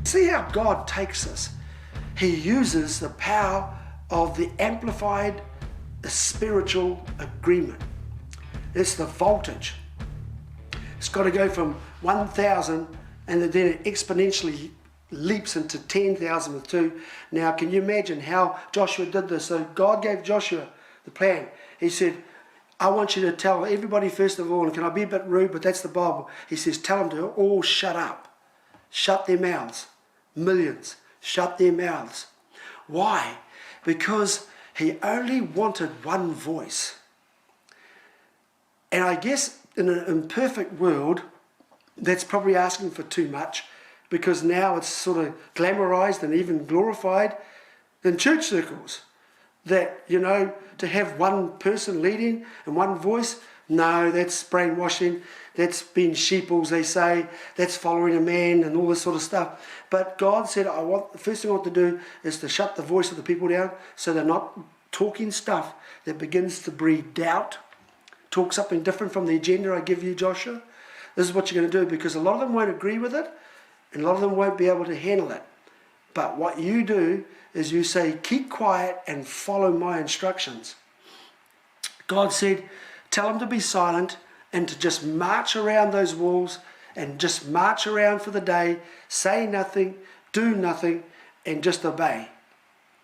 See how God takes us. He uses the power of the amplified spiritual agreement. It's the voltage. It's got to go from 1,000 and then it exponentially leaps into 10,000 with 2. Now, can you imagine how Joshua did this? So God gave Joshua the plan. He said, I want you to tell everybody first of all, and can I be a bit rude, but that's the Bible. He says, tell them to all shut up. Shut their mouths. Millions. Shut their mouths. Why? Because he only wanted one voice. And I guess in an imperfect world, that's probably asking for too much, because now it's sort of glamorized and even glorified in church circles. That, you know, to have one person leading and one voice, no, that's brainwashing, that's being sheeples, they say, that's following a man and all this sort of stuff. But God said, the first thing I want to do is to shut the voice of the people down so they're not talking stuff that begins to breed doubt. Talk something different from the agenda I give you, Joshua. This is what you're going to do, because a lot of them won't agree with it and a lot of them won't be able to handle it. But what you do is you say, keep quiet and follow my instructions. God said, tell them to be silent and to just march around those walls and just march around for the day, say nothing, do nothing, and just obey.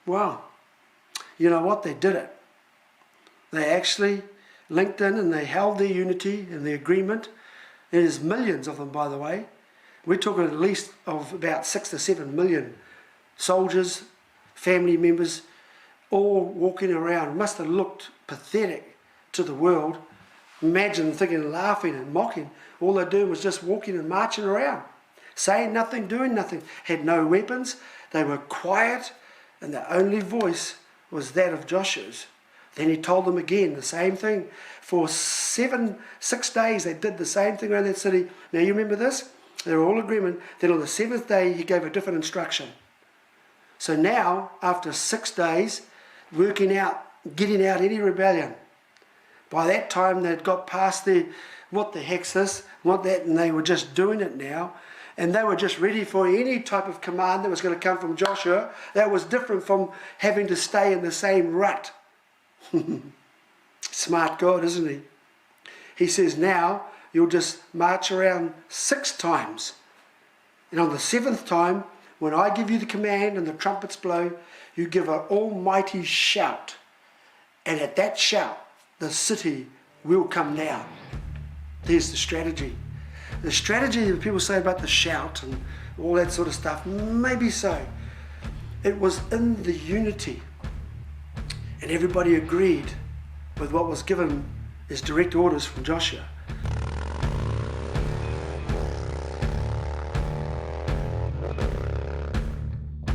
Well, you know what? They did it. They actually linked in and they held their unity and their agreement. There's millions of them, by the way. We're talking at least of about 6 to 7 million soldiers, family members, all walking around. It must have looked pathetic to the world. Imagine thinking, laughing and mocking. All they're doing was just walking and marching around, saying nothing, doing nothing. Had no weapons. They were quiet, and the only voice was that of Joshua's. Then he told them again the same thing. For 6 days they did the same thing around that city. Now you remember this? They were all in agreement. Then on the 7th day he gave a different instruction. So now, after 6 days, working out, getting out any rebellion, by that time they'd got past the, what the heck's this, what that, and they were just doing it now. And they were just ready for any type of command that was going to come from Joshua. That was different from having to stay in the same rut. Smart God, isn't he? He says, now you'll just march around 6 times. And on the 7th time, when I give you the command and the trumpets blow, you give an almighty shout. And at that shout, the city will come down. There's the strategy. The strategy that people say about the shout and all that sort of stuff, maybe so. It was in the unity. And everybody agreed with what was given as direct orders from Joshua.